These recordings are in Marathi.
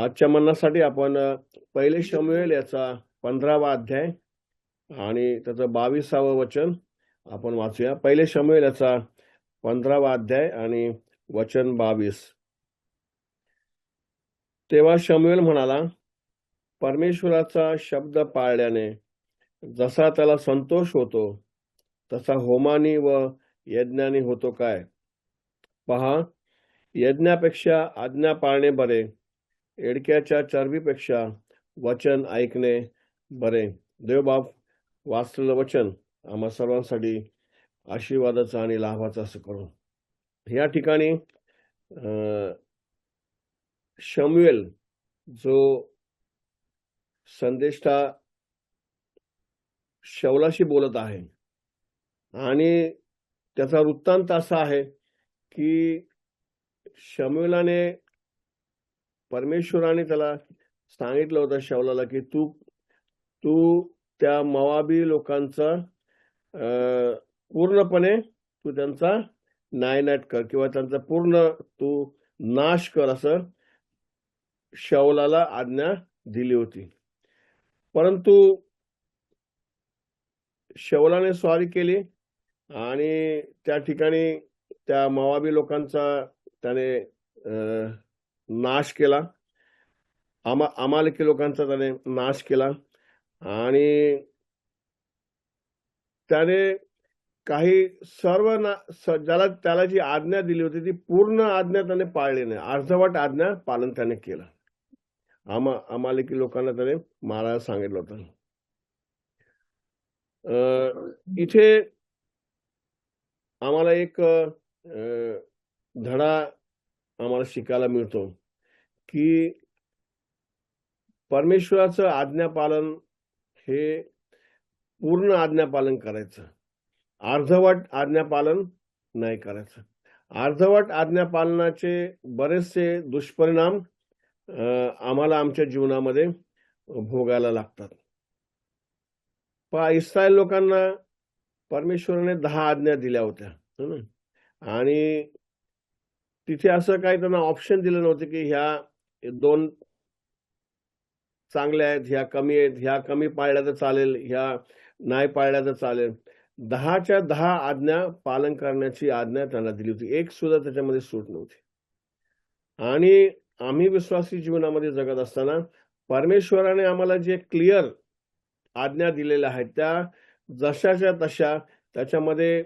आजच्या मननासाठी आपण पहिले शमूएल याचा 15वा अध्याय आणि त्याचं 22वा वचन आपण वाचूया. पहिले शमूएल याचा 15वा अध्याय आणि वचन 22. तेव्हा शमूएल म्हणाला, परमेश्वराचा शब्द पाळल्याने जसा त्याला संतोष होतो तसा होमानी व यज्ञानी होतो काय? पहा, यज्ञापेक्षा आज्ञा पाळणे बरे, एडक्याच्या चरबीपेक्षा वचन ऐकणे बरे. देवबाप वाचलेलं वचन आम्हा सर्वांसाठी आशीर्वादाचं आणि लाभाचं असं करू. या ठिकाणी शमूएल जो संदेष्टा शौलाशी बोलत आहे आणि त्याचा वृत्तांत असा आहे की शमूएलाने परमेश्वराने त्याला सांगितलं होतं शौलाला की तू त्या मोआबी लोकांचा पूर्णपणे तू त्यांचा नायनाट कर किंवा त्यांचा पूर्ण तू नाश कर असं शौलाला आज्ञा दिली होती. परंतु शौलाने स्वारी केली आणि त्या ठिकाणी त्या मोआबी लोकांचा त्याने नाश केला. अमालेकी लोकांचा त्याने नाश केला आणि त्याने काही त्याला जी आज्ञा दिली होती ती पूर्ण आज्ञा त्याने पाळली नाही. अर्धवट आज्ञा पालन त्याने केलं. अमालेकी लोकांना त्याने मारायला सांगितलं होतं. इथे आम्हाला एक धडा आम्हाला शिकायला मिळतो की परमेश्वराचं आज्ञापालन हे पूर्ण आज्ञापालन करायचं, अर्धवट आज्ञापालन नाही करायचं. अर्धवट आज्ञापालनाचे बरेचसे दुष्परिणाम आम्हाला आमच्या जीवनामध्ये भोगायला लागतात. इस्रायल लोकांना परमेश्वराने 10 आज्ञा दिल्या होत्या आणि तिथे असं काही त्यांना ऑप्शन दिलं नव्हतं की ह्या 2 चांगल्या आहेत, ह्या कमी आहेत, ह्या कमी पाळल्या तर चालेल, ह्या नाही पाळल्या तर चालेल. 10च्या 10 आज्ञा पालन करण्याची आज्ञा त्यांना दिली होती. एक सुद्धा त्याच्यामध्ये सूट नव्हती. आणि आम्ही विश्वासी जीवनामध्ये जगत असताना परमेश्वराने आम्हाला जे क्लिअर आज्ञा दिलेल्या आहेत त्या जशाच्या तशा त्याच्यामध्ये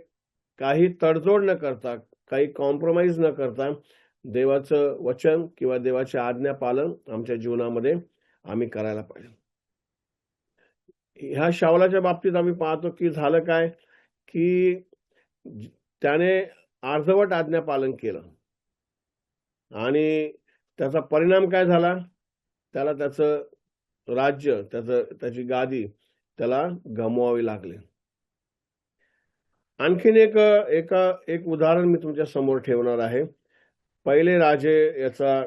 काही तडजोड न करता, काही कॉम्प्रोमाइज न करता देवाचं वचन किंवा देवाची आज्ञा पालन आमच्या जीवनामध्ये आम्ही करायला पाहिजे. ह्या शाऊलाच्या बाबतीत आम्ही पाहतो की झालं काय की त्याने अर्धवट आज्ञा पालन केलं आणि त्याचा परिणाम काय झाला? त्याला त्याचं राज्य, त्याची गादी त्याला गमवावी लागली. आणखीन एक उदाहरण मी तुमच्या समोर ठेवणार आहे. पहिले राजे याचा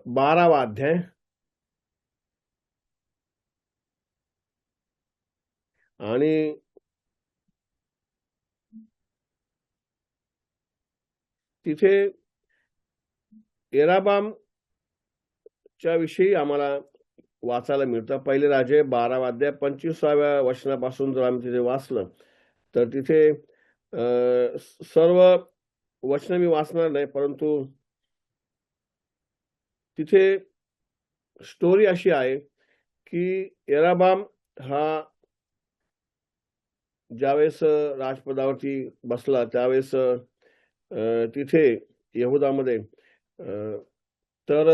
12वा अध्याय आणि तिथे येराबामच्या विषयी आम्हाला वाचायला मिळतं. पहिले राजे 12वा अध्याय 25व्या वचनापासून जर आम्ही तिथे वाचलं तर तिथे सर्व वचन मी वाचणार नाही, परंतु तिथे स्टोरी अशी आहे की येराबाम हा ज्यावेळेस राजपदावरती बसला त्यावेळेस तिथे यहुदामध्ये तर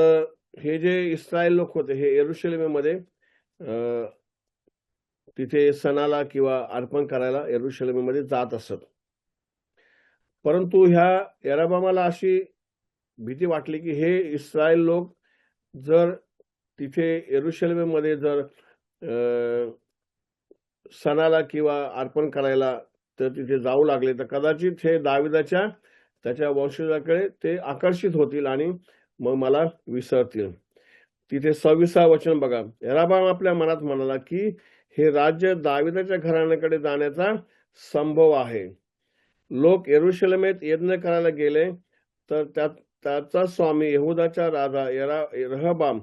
हे जे इस्रायल लोक होते हे यरुशलेममध्ये तिथे सणाला किंवा अर्पण करायला यरुशलेममध्ये जात असत. परंतु ह्या येराबामाला अशी भीती वाटली की हे इस्रायल लोक जर तिथे यरुशलेममध्ये जर सणाला किंवा अर्पण करायला तर तिथे जाऊ लागले तर कदाचित हे दाविदाच्या त्याच्या वंशजाकडे ते आकर्षित होतील आणि मग मला विसरतील. तिथे 26वा वचन बघा. येराबाम आपल्या मनात म्हणाला की हे राज्य दाविदाच्या घराण्याकडे जाण्याचा संभव आहे. लोक यरुशलेमेत यज्ञ करायला गेले तर त्याचा स्वामी यहूदाचा राजा रहबाम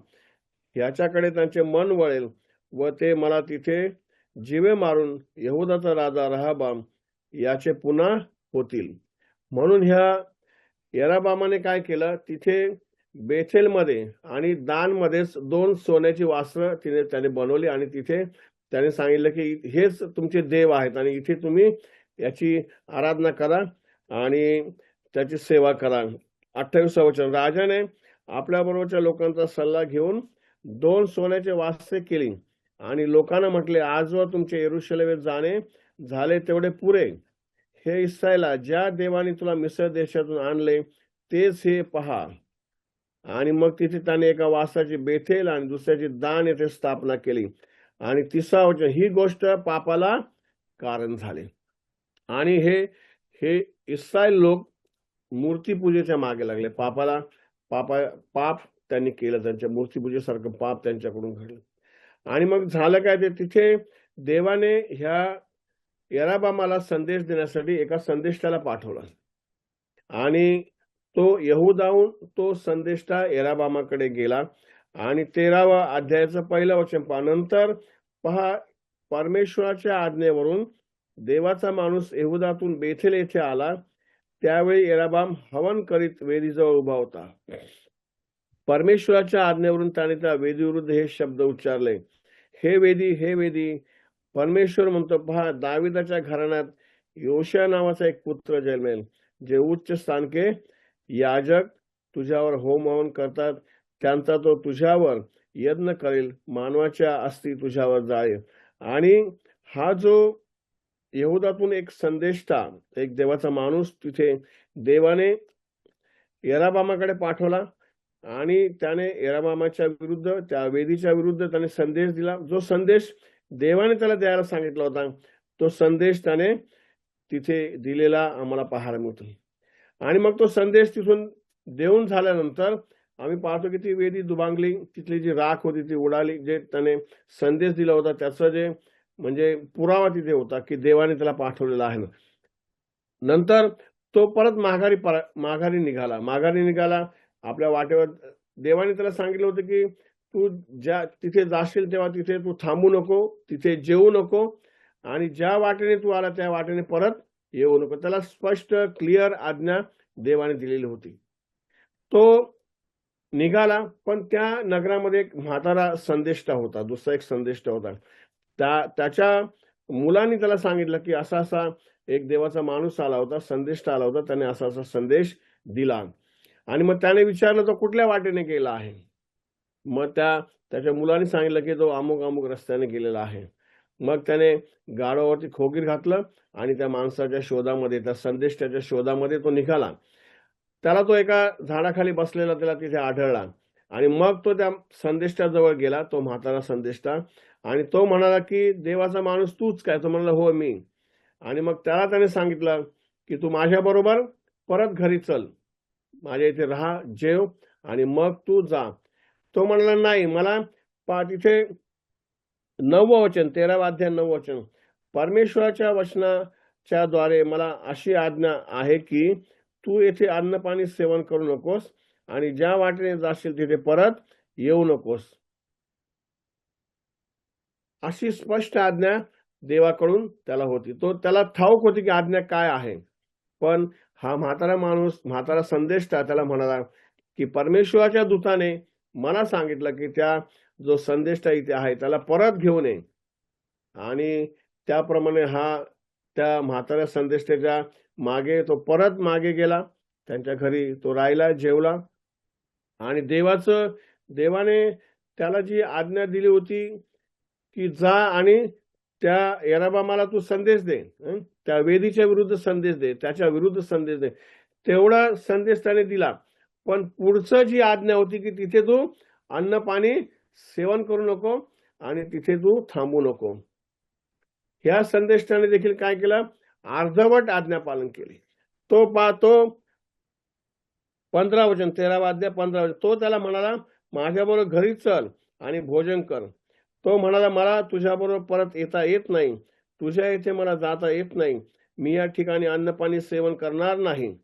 याच्याकडे त्यांचे मन वळेल व ते मला तिथे जीवे मारून यहूदाचा राजा रहबाम याचे पुन्हा होतील. म्हणून ह्या यराबामाने काय केलं, तिथे बेथेलमध्ये आणि दानमध्येच 2 सोन्याची वासरं त्याने बनवली आणि तिथे त्याने सांगितलं की हेच तुमचे देव आहेत आणि इथे तुम्ही याची आराधना करा आणि त्याची सेवा करा. 28 वचन, राजाने आपल्या बरोबरच्या लोकांचा सल्ला घेऊन 2 सोन्याचे वासरे केली आणि लोकांना म्हटले, आजवर तुमचे यरूशलेमेत जाणे झाले तेवढे पुरे. हे इस्रायला, ज्या देवाने तुला मिस्र देशातून आणले तेच हे पहा. आणि मग तिथे त्याने एका वासाची बेथेल आणि दुसऱ्याची दान येथे स्थापना केली. आणि 30 वचन, ही गोष्ट पापाला कारण झाले. आणि हे इस्रायल लोक मूर्तीपूजेच्या मागे लागले. पाप त्यांनी केलं, त्यांच्या मूर्तीपूजेसारखं पाप त्यांच्याकडून घडलं. आणि मग झालं काय, ते तिथे देवाने ह्या यराबामाला संदेश देण्यासाठी एका संदेष्टाला पाठवला आणि तो यहूदाहून तो संदेष्टा यराबामाकडे गेला. आणि 13व्या अध्यायाचं 1 वचन पहा, नंतर पहा, परमेश्वराच्या आज्ञेवरून देवाचा माणूस यहूदातून बेथेल येथे आला. त्यावेळी यराबाम हवन करीत वेदीजवळ उभा होता. परमेश्वराच्या आज्ञेवरून त्याने त्या वेदीविरुद्ध हे शब्द उच्चारले, हे वेदी, हे वेदी. परमेश्वर म्हणतो, पहा, दाविदाच्या घराण्यात योशिया नावाचा एक पुत्र जन्मेल, जे उच्च स्थानके याजक तुझ्यावर होम हवन करतात, त्यांचा तो तुझ्यावर यज्ञ करेल, मानवाच्या अस्थी तुझ्यावर जाईल. आणि हा जो यहूदातून एक संदेष्टा, एक देवाचा माणूस तिथे देवाने यराबामाकडे पाठवला आणि त्याने यराबामाच्या विरुद्ध, त्या वेदीच्या विरुद्ध त्याने संदेश दिला. जो संदेश देवाने त्याला द्यायला सांगितला होता तो संदेश त्याने तिथे दिलेला आम्हाला पाहायला मिळतो. आणि मग तो संदेश तिथून देऊन झाल्यानंतर आम्ही पाहतो की ती वेदी दुबांगली, तिथली जी राख होती ती उडाली. जे त्याने संदेश दिला होता त्याचं जे म्हणजे पुरावा तिथे होता की देवाने त्याला पाठवलेला आहे. नंतर तो परत माघारी निघाला. आपल्या वाटेवर देवाने त्याला सांगितलं होतं की तू ज्या तिथे जाशील तेव्हा तिथे तू थांबू नको, तिथे जेवू नको आणि ज्या वाटेने तू आला त्या वाटेने परत येऊ नको. त्याला स्पष्ट क्लिअर आज्ञा देवाने दिलेली होती. तो निघाला, पण त्या नगरामध्ये एक म्हातारा संदेष्टा होता, दुसरा एक संदेष्टा होता. त्याच्या मुलांनी त्याला सांगितलं की असा असा एक देवाचा माणूस आला होता, संदेष्टा आला होता, त्याने असा असा संदेश दिला. आणि मग त्याने विचारलं तो कुठल्या वाटेने गेला आहे. मग त्याच्या मुलांनी सांगितलं की तो अमुक रस्त्याने गेलेला आहे. मग त्याने गाढवावरती खोगीर घातलं आणि त्या माणसाच्या शोधामध्ये, त्या संदेष्टाच्या शोधामध्ये तो निघाला. त्याला तो एका झाडाखाली बसलेला त्याला तिथे आढळला आणि मग तो त्या संदेष्टाजवळ गेला, तो म्हातारा संदेष्टा, आणि तो म्हणाला की देवाचा माणूस तूच काय? तो म्हणाला, हो मी. आणि मग त्याने सांगितलं की तू माझ्या बरोबर परत घरी चल, माझ्या इथे राहा, जेव आणि मग तू जा. तो म्हणाला, नाही, मला तिथे 9वं वचन, 13वा अध्याय 9वं वचन, परमेश्वराच्या वचनाच्या द्वारे मला अशी आज्ञा आहे की तू येथे अन्न पाणी सेवन करू नकोस आणि ज्या वाटेने जाशील तिथे परत येऊ नकोस. अशी स्पष्ट आज्ञा देवाकडून त्याला होती. त्याला ठाऊक होती की आज्ञा काय आहे. पण हा म्हातारा संदेष्टा त्याला म्हणाला की परमेश्वराच्या दूताने मला सांगितलं की त्या जो संदेष्टा इथे आहे त्याला परत घेऊन ये. आणि त्याप्रमाणे त्या म्हाताऱ्या संदेष्टाच्या परत मागे गेला, त्यांच्या घरी तो राहिला, जेवला. आणि देवाने त्याला जी आज्ञा दिली होती की जा आणि त्या यराबामाला तू संदेश दे, त्या वेदीच्या विरुद्ध संदेश दे, त्याच्या विरुद्ध संदेश दे, तेवढा संदेश त्याने दिला. पण पुढचं जी आज्ञा होती की तिथे तू अन्न पाणी सेवन करू नको आणि तिथे तू थांबू नको, ह्या संदेशाने देखील काय केलं, अर्धवट आज्ञा पालन केली. तो 15 वचन, 13वा अध्याय 15 वचन, तो त्याला म्हणाला माझ्याबरोबर घरी चल आणि भोजन कर. तो म्हणाला मला तुझ्याबरोबर परत येता येत नाही, तुझ्या इथे मला जाता येत नाही, मी या ठिकाणी अन्न पाणी सेवन करणार नाही.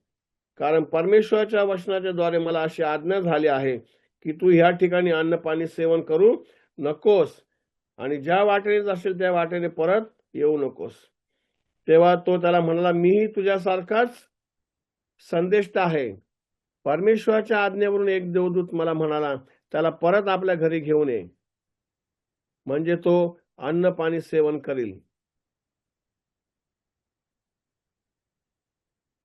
कारण परमेश्वराच्या वचनाच्या द्वारे मला अशी आज्ञा झाली आहे की तू ह्या ठिकाणी अन्न पाणी सेवन करू नकोस आणि ज्या वाटेने जाशील त्या वाटेने परत येऊ नकोस. तेव्हा तो त्याला म्हणाला, मीही तुझ्यासारखाच संदेष्टा आहे. परमेश्वराच्या आज्ञेवरून एक देवदूत मला म्हणाला, त्याला परत आपल्या घरी घेऊन ये, म्हणजे तो अन्न पाणी सेवन करील.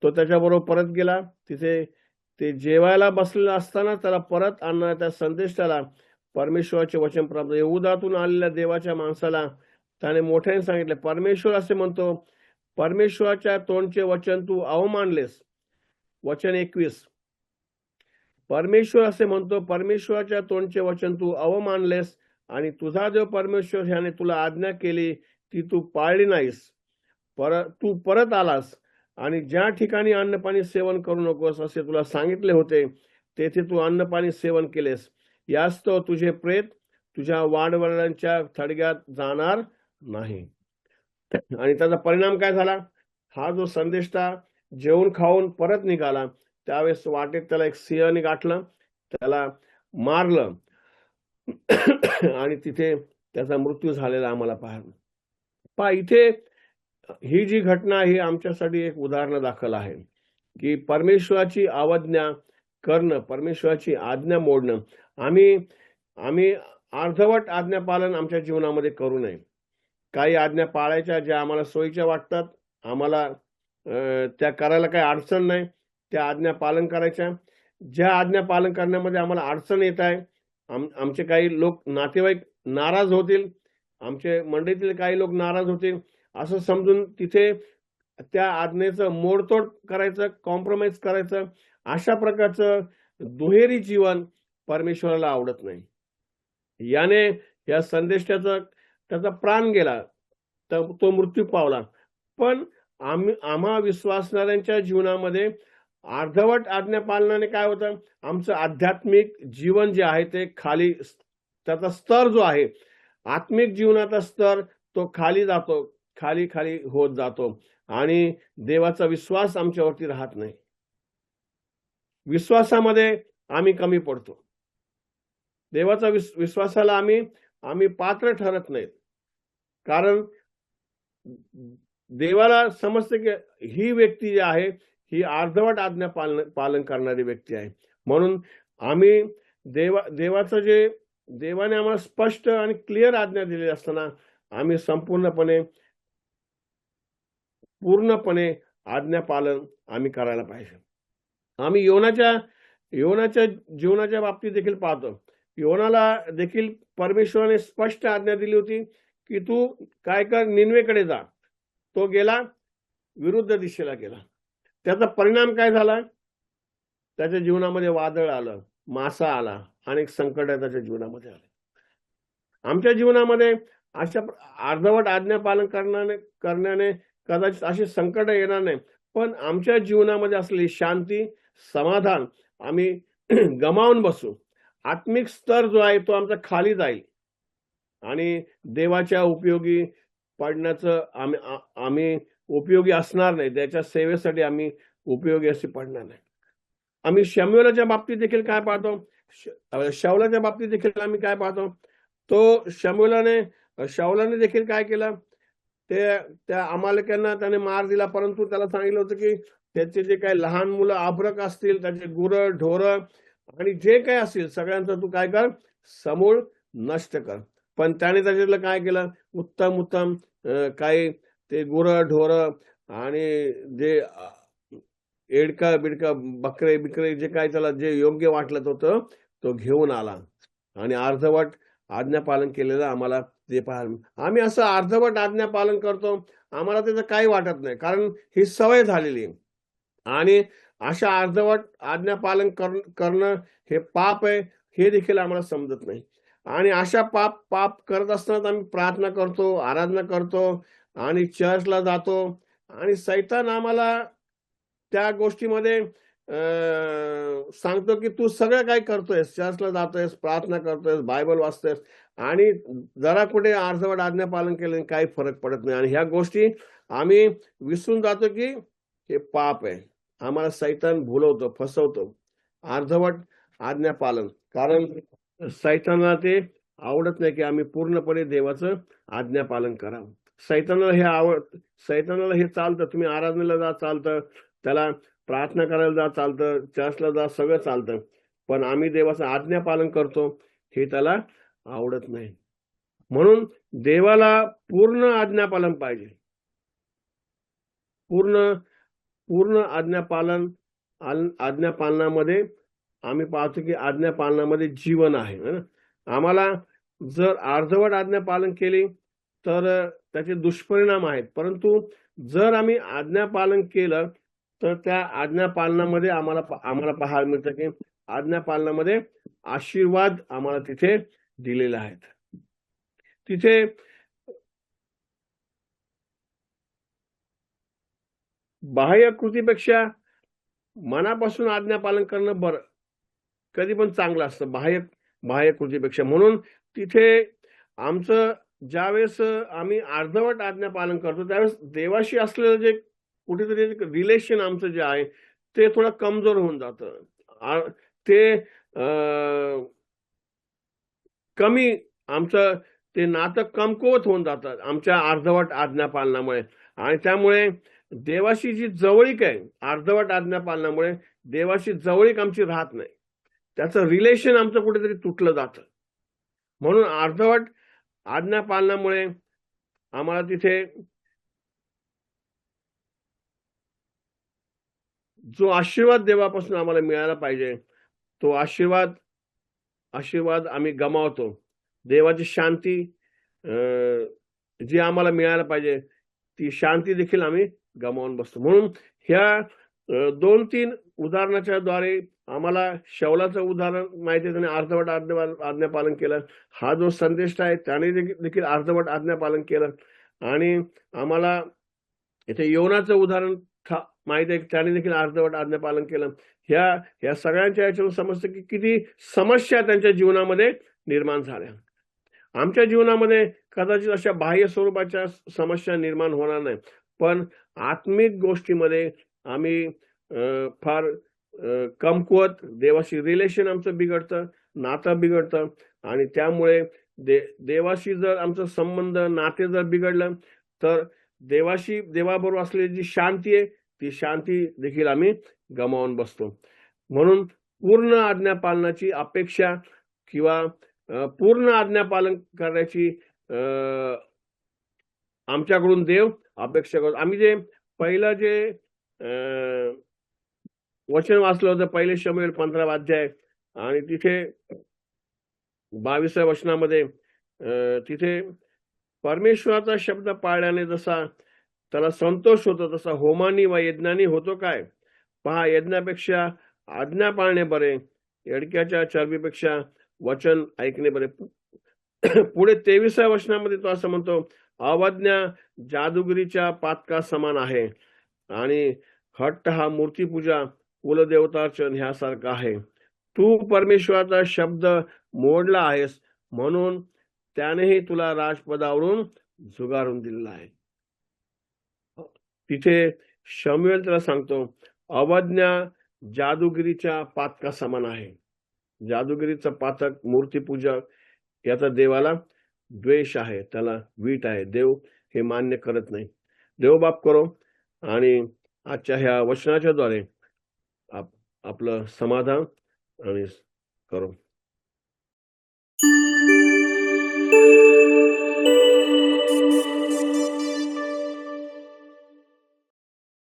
तो त्याच्याबरोबर परत गेला. तिथे ते जेवायला बसलेला असताना त्याला परत आणणाऱ्या त्या संदेष्टाला परमेश्वराचे वचन प्राप्त. यहूदातून आलेल्या देवाच्या माणसाला त्याने मोठ्याने सांगितले, परमेश्वर असे म्हणतो, परमेश्वराच्या तोंडचे वचन तू अवमानलेस. वचन 21. परमेश्वर असे म्हणतो, परमेश्वराच्या तोंडचे वचन तू अवमानलेस आणि तुझा देव परमेश्वर ह्याने तुला आज्ञा केली ती तू पाळली नाहीस. तू परत आलास आणि ज्या ठिकाणी अन्नपाणी सेवन करू नकोस असे तुला सांगितले होते तेथे तू अन्नपाणी सेवन केलेस. यास्तव तुझे प्रेत तुझ्या वाडवडिलांच्या थडग्यात जाणार नाही. आणि त्याचा परिणाम काय झाला? हा जो संदेष्टा जेवून खाऊन परत निघाला त्यावेळेस वाटेत त्याला एक सिंहाने गाठलं, त्याला मारलं आणि तिथे त्याचा मृत्यू झालेला आम्हाला पहा. इथे ही जी घटना ही आमच्यासाठी एक उदाहरण दाखल आहे की परमेश्वराची अवज्ञा करणं, परमेश्वराची आज्ञा मोडणं. आम्ही अर्धवट आज्ञा पालन आमच्या जीवनामध्ये करू नये. काही आज्ञा पाळायच्या ज्या आम्हाला सोयीच्या वाटतात, आम्हाला त्या करायला काही अडचण नाही, त्या आज्ञा पालन करायच्या. ज्या आज्ञा पालन करण्यामध्ये आम्हाला अडचण येत आहे, आमचे काही लोक नातेवाईक नाराज होतील, आमचे मंडळीतील काही लोक नाराज होतील असं समजून तिथे त्या आज्ञेचं मोडतोड करायचं, कॉम्प्रोमाइज करायचं, अशा प्रकारचं दुहेरी जीवन परमेश्वराला आवडत नाही. याने या संदेशाचा त्याचा प्राण गेला, तर तो मृत्यू पावला. पण आम्हा विश्वासणाऱ्यांच्या जीवनामध्ये अर्धवट आज्ञा पालनाने काय होतं, आमचं आध्यात्मिक जीवन जे आहे ते खाली, त्याचा स्तर जो आहे आत्मिक जीवनाचा स्तर तो खाली जातो, खाली खाली होत जातो आणि देवाचा विश्वास आमच्यावरती राहत नाही. विश्वासामध्ये आम्ही कमी पडतो. देवाचा विश्वासाला आम्ही पात्र ठरत नाहीत. कारण देवाला समजते की ही व्यक्ती जी आहे ही अर्धवट आज्ञा पालन करणारी व्यक्ती आहे. म्हणून आम्ही देवाचं जे देवाने आम्हाला स्पष्ट आणि क्लिअर आज्ञा दिलेली असताना आम्ही पूर्णपणे आज्ञा पालन आम्ही करायला पाहिजे. आम्ही योनाच्या जीवनाच्या बाबतीत देखील पाहतो. योनाला देखील परमेश्वराने स्पष्ट आज्ञा दिली होती की तू काय कर, निनवेकडे जा. तो गेला, विरुद्ध दिशेला गेला. त्याचा परिणाम काय झाला? त्याच्या जीवनामध्ये वादळ आलं, मासा आला, अनेक संकट त्याच्या जीवनामध्ये आले. आमच्या जीवनामध्ये अशा अर्धवट आज्ञा पालन करण्याने कदाचित अशी संकट येणार नाही, पण आमच्या जीवनामध्ये असलेली शांती, समाधान आम्ही गमावून बसू. आत्मिक स्तर जो आहे तो आमचा खाली जाईल आणि देवाच्या उपयोगी पडण्याचं आम्ही उपयोगी असणार नाही. त्याच्या सेवेसाठी आम्ही उपयोगी असे पडणार नाही. आम्ही शमूएलाच्या बाबतीत देखील काय पाहतो, शाऊलाच्या बाबतीत देखील आम्ही काय पाहतो, तो शाऊलाने देखील काय केलं, त्या अमालेक्यांना त्याने मार दिला. परंतु त्याला सांगितलं होतं की त्याचे जे काही लहान मुलं अभ्रक असतील, त्याचे गुरं ढोरं आणि जे काही असतील सगळ्यांचं तू काय कर, समूळ नष्ट कर. पण त्याने त्याच्यातलं काय केलं, उत्तम काही ते गुरं ढोरं आणि जे एडका बिडका बकरे बिकरे जे काय त्याला जे योग्य वाटलं होतं तो घेऊन आला आणि अर्धवट आज्ञा पालन केलेलं आम्हाला ते पाहायला. आम्ही असं अर्धवट आज्ञा पालन करतो, आम्हाला त्याचं काही वाटत नाही, कारण ही सवय झालेली आहे. आणि अशा अर्धवट आज्ञा पालन करणं हे पाप आहे हे देखील आम्हाला समजत नाही. आणि अशा पाप करत असताना आम्ही प्रार्थना करतो, आराधना करतो आणि चर्चला जातो आणि सैतान आम्हाला त्या गोष्टीमध्ये सांगतो की तू सगळं काय करतोयस, चर्चला जातोयस, प्रार्थना करतोयस, बायबल वाचतोयस आणि जरा कुठे अर्धवट आज्ञा पालन केल्याने काही फरक पडत नाही. आणि ह्या गोष्टी आम्ही विसरून जातो की हे पाप आहे आम्हाला सैतान भुलवतो, फसवतो. अर्धवट आज्ञा पालन. कारण सैतानाला ते आवडत नाही की आम्ही पूर्णपणे देवाचं आज्ञा पालन करावं. सैतानाला हे चालतं. तुम्ही आराधनेला जा चालतं, त्याला प्रार्थना करायला जा चालतं, चर्चला जा सगळं चालतं. पण आम्ही देवाचं आज्ञा पालन करतो हे त्याला आवडत नाही. म्हणून देवाला पूर्ण आज्ञापालन पाहिजे. पूर्ण आज्ञापालनामध्ये आम्ही पाहतो की आज्ञापालनामध्ये जीवन आहे ना. आम्हाला जर अर्धवट आज्ञापालन केली तर त्याचे दुष्परिणाम आहेत. परंतु जर आम्ही आज्ञापालन केलं तर त्या आज्ञापालनामध्ये आम्हाला पाहायला मिळतं की आज्ञापालनामध्ये आशीर्वाद आम्हाला तिथे दिलेले आहेत. तिथे बाह्य कृतीपेक्षा मनापासून आज्ञापालन करणं बरं, कधी पण चांगलं असतं बाह्य कृतीपेक्षा. म्हणून तिथे आमचं ज्यावेळेस आम्ही अर्धवट आज्ञापालन करतो त्यावेळेस देवाशी असलेलं जे कुठेतरी रिलेशन आमचं जे आहे ते थोडं कमजोर होऊन जातं. ते कमी आमचं ते नातं कमकुवत होऊन जातं आमच्या अर्धवट आज्ञापालनामुळे. आणि त्यामुळे देवाशी जी जवळीक आहे अर्धवट आज्ञापालनामुळे देवाशी जवळीक आमची राहत नाही. त्याचं रिलेशन आमचं कुठेतरी तुटलं जातं. म्हणून अर्धवट आज्ञापालनामुळे आम्हाला तिथे जो आशीर्वाद देवापासून आम्हाला मिळाला पाहिजे तो आशीर्वाद आम्ही गमावतो. देवाची शांती जी आम्हाला मिळायला पाहिजे ती शांती देखील आम्ही गमावून बसतो. म्हणून ह्या 2-3 उदाहरणाच्या द्वारे आम्हाला शौलाचं उदाहरण माहिती आहे, त्याने अर्धवट आज्ञापालन केलं. हा जो संदेश आहे त्याने देखील अर्धवट आज्ञापालन केलं. आणि आम्हाला इथे योनाचं उदाहरण माहिती आहे, त्याने देखील अर्धवट आज्ञापालन केलं. ह्या सगळ्यांच्या याच्यावरून समजतं की किती समस्या त्यांच्या जीवनामध्ये निर्माण झाल्या. आमच्या जीवनामध्ये कदाचित अशा बाह्य स्वरूपाच्या समस्या निर्माण होणार नाही, पण आत्मिक गोष्टीमध्ये आम्ही फार कमकुवत, देवाशी रिलेशन आमचं बिघडतं, नातं बिघडतं. आणि त्यामुळे देवाशी जर आमचं संबंध, नाते जर बिघडलं तर देवाबरोबर असलेली जी शांती आहे ती शांती देखील आम्ही गमावून बसतो. म्हणून पूर्ण आज्ञापालनाची अपेक्षा किंवा पूर्ण आज्ञापालन करण्याची आमच्याकडून देव अपेक्षा करतो. आम्ही जे पहिलं जे वचन वाचलं होतं 1 शमूएल 15 अध्याय आणि तिथे 22व्या वचनामध्ये तिथे परमेश्वराचा शब्द पाळल्याने जसा त्याला संतोष होतो तसा होमानी व यज्ञानी होतो काय? पहा, यज्ञापेक्षा आज्ञा पाळणे बरे, यडक्याच्या चरबीपेक्षा वचन ऐकणे बरे. पुढे 23व्या वचनामध्ये तो असं म्हणतो, अवज्ञा जादूगिरीच्या पातका समान आहे आणि हट्ट हा मूर्तीपूजा, कुलदेवतार्चन ह्यासारखा आहे. तू परमेश्वराचा शब्द मोडला आहेस म्हणून त्यानेही तुला राजपदावरून झुगारून दिलेला आहे. तिथे शमूएल त्याला सांगतो, अवज्ञा जादूगिरीच्या पातका समान आहे. जादूगिरीचं पातक, मूर्तीपूजा याचा देवाला द्वेष आहे, त्याला वीट आहे. देव हे मान्य करत नाही. देव बाप करो आणि आजच्या ह्या वचनाच्या द्वारे आपलं समाधान आणि करो.